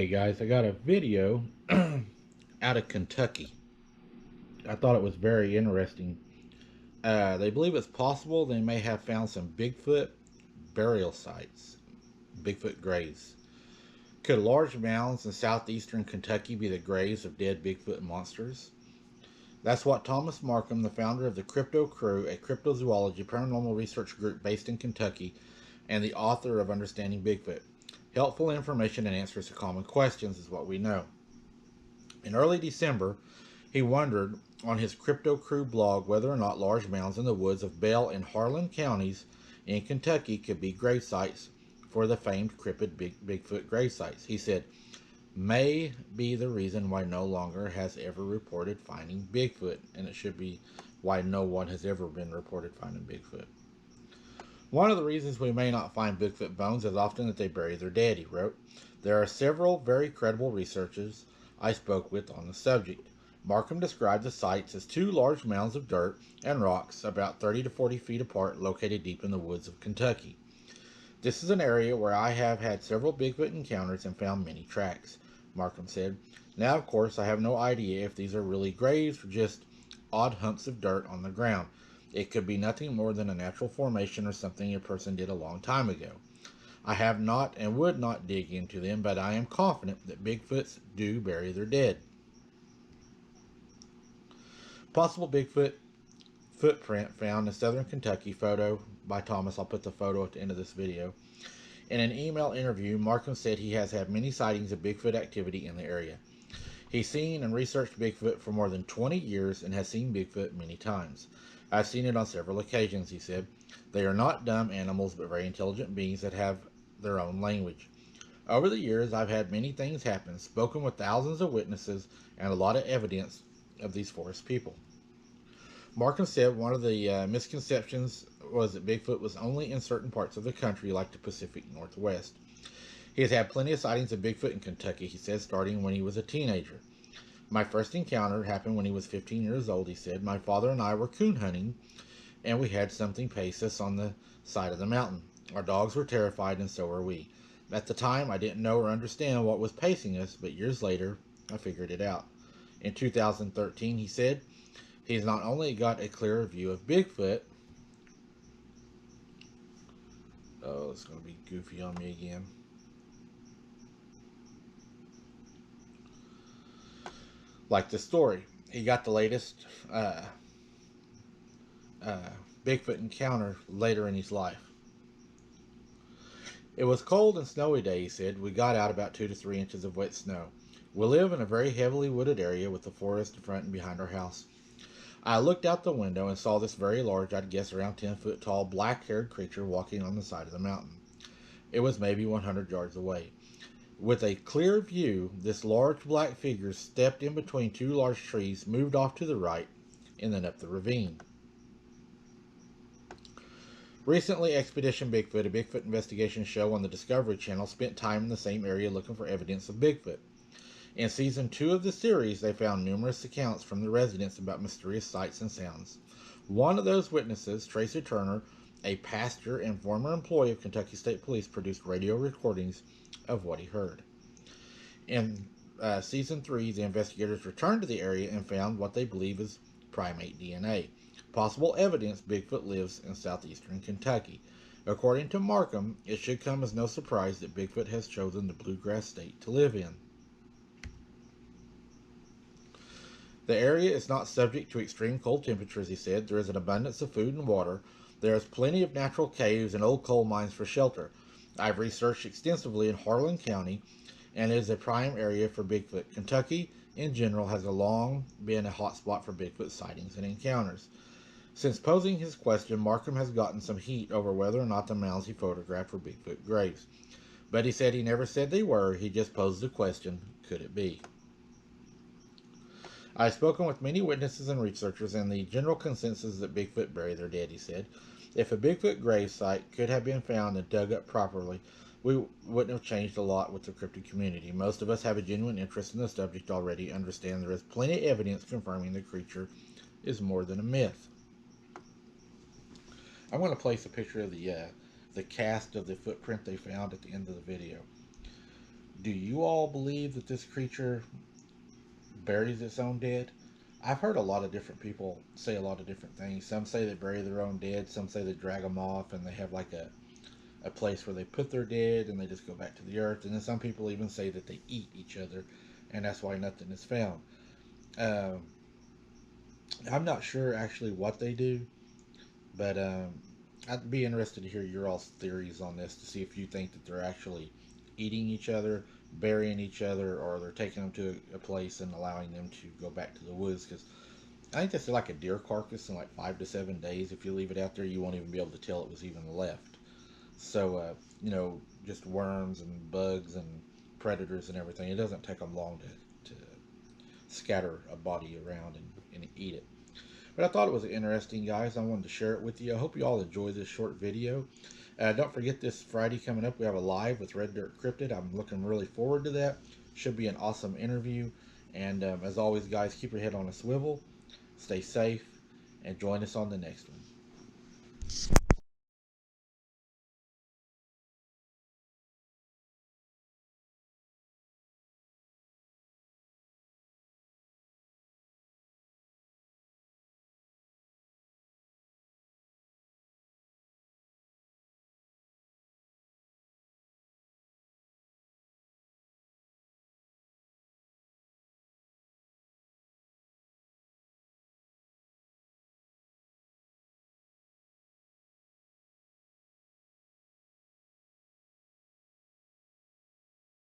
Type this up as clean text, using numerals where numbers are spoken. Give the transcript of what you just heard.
Hey guys, I got a video out of Kentucky. I thought it was very interesting. They believe it's possible they may have found some Bigfoot burial sites, Bigfoot graves. Could large mounds in southeastern Kentucky be the graves of dead Bigfoot monsters? That's what Thomas Markham, the founder of the Crypto Crew, a cryptozoology paranormal research group based in Kentucky, and the author of Understanding Bigfoot. Helpful information and answers to common questions is what we know. In early December, he wondered on his Crypto Crew blog whether or not large mounds in the woods of Bell and Harlan counties in Kentucky could be grave sites for the famed cryptid Bigfoot grave sites. He said, may be the reason why no longer has ever reported finding Bigfoot, and it should be why no one has ever been reported finding Bigfoot. One of the reasons we may not find Bigfoot bones is often that they bury their dead, he wrote. There are several very credible researchers I spoke with on the subject. Markham described the sites as two large mounds of dirt and rocks about 30 to 40 feet apart located deep in the woods of Kentucky. This is an area where I have had several Bigfoot encounters and found many tracks, Markham said. Now, of course, I have no idea if these are really graves or just odd humps of dirt on the ground. It could be nothing more than a natural formation or something a person did a long time ago. I have not and would not dig into them, but I am confident that Bigfoots do bury their dead. Possible Bigfoot footprint found in southern Kentucky, photo by Thomas. I'll put the photo at the end of this video. In an email interview, Markham said he has had many sightings of Bigfoot activity in the area. He's seen and researched Bigfoot for more than 20 years and has seen Bigfoot many times. I've seen it on several occasions, he said. They are not dumb animals, but very intelligent beings that have their own language. Over the years, I've had many things happen, spoken with thousands of witnesses, and a lot of evidence of these forest people. Markham said one of the misconceptions was that Bigfoot was only in certain parts of the country, like the Pacific Northwest. He has had plenty of sightings of Bigfoot in Kentucky, he said, starting when he was a teenager. My first encounter happened when he was 15 years old, he said. My father and I were coon hunting, and we had something pace us on the side of the mountain. Our dogs were terrified, and so were we. At the time, I didn't know or understand what was pacing us, but years later, I figured it out. In 2013, he said, he's not only got a clearer view of Bigfoot. Oh, it's going to be goofy on me again. Like the story, he got the latest Bigfoot encounter later in his life. It was cold and snowy day, he said. We got out about 2 to 3 inches of wet snow. We live in a very heavily wooded area with the forest in front and behind our house. I looked out the window and saw this very large, I'd guess around 10 foot tall, black-haired creature walking on the side of the mountain. It was maybe 100 yards away. With a clear view, this large black figure stepped in between two large trees, moved off to the right, and then up the ravine. Recently, Expedition Bigfoot, a Bigfoot investigation show on the Discovery Channel, spent time in the same area looking for evidence of Bigfoot. In season 2 of the series, they found numerous accounts from the residents about mysterious sights and sounds. One of those witnesses, Tracy Turner, a pastor and former employee of Kentucky State Police, produced radio recordings of what he heard. In season 3, the investigators returned to the area and found what they believe is primate DNA, possible evidence Bigfoot lives in southeastern Kentucky. According to Markham, it should come as no surprise that Bigfoot has chosen the bluegrass state to live in. The area is not subject to extreme cold temperatures, he said. There is an abundance of food and water. There is plenty of natural caves and old coal mines for shelter. I've researched extensively in Harlan County, and it is a prime area for Bigfoot. Kentucky, in general, has long been a hot spot for Bigfoot sightings and encounters. Since posing his question, Markham has gotten some heat over whether or not the mounds he photographed were Bigfoot graves. But he said he never said they were, he just posed the question, could it be? I've spoken with many witnesses and researchers, and the general consensus is that Bigfoot bury their dead, he said. If a Bigfoot grave site could have been found and dug up properly, we wouldn't have changed a lot with the cryptid community. Most of us have a genuine interest in the subject already, understand there is plenty of evidence confirming the creature is more than a myth. I'm going to place a picture of the cast of the footprint they found at the end of the video. Do you all believe that this creature buries its own dead? I've heard a lot of different people say a lot of different things. Some say they bury their own dead. Some say they drag them off and they have like a place where they put their dead and they just go back to the earth. And then some people even say that they eat each other and that's why nothing is found. Um, I'm not sure actually what they do, but I'd be interested to hear your all's theories on this to see if you think that they're actually eating each other, burying each other, or they're taking them to a place and allowing them to go back to the woods. Because I think that's like a deer carcass in like 5 to 7 days. If you leave it out there, you won't even be able to tell it was even left. So, just worms and bugs and predators and everything. It doesn't take them long to scatter a body around and eat it. But I thought it was interesting, guys. I wanted to share it with you. I hope you all enjoy this short video. Don't forget this Friday coming up, we have a live with Red Dirt Cryptid. I'm looking really forward to that. Should be an awesome interview. And as always, guys, keep your head on a swivel, stay safe, and join us on the next one.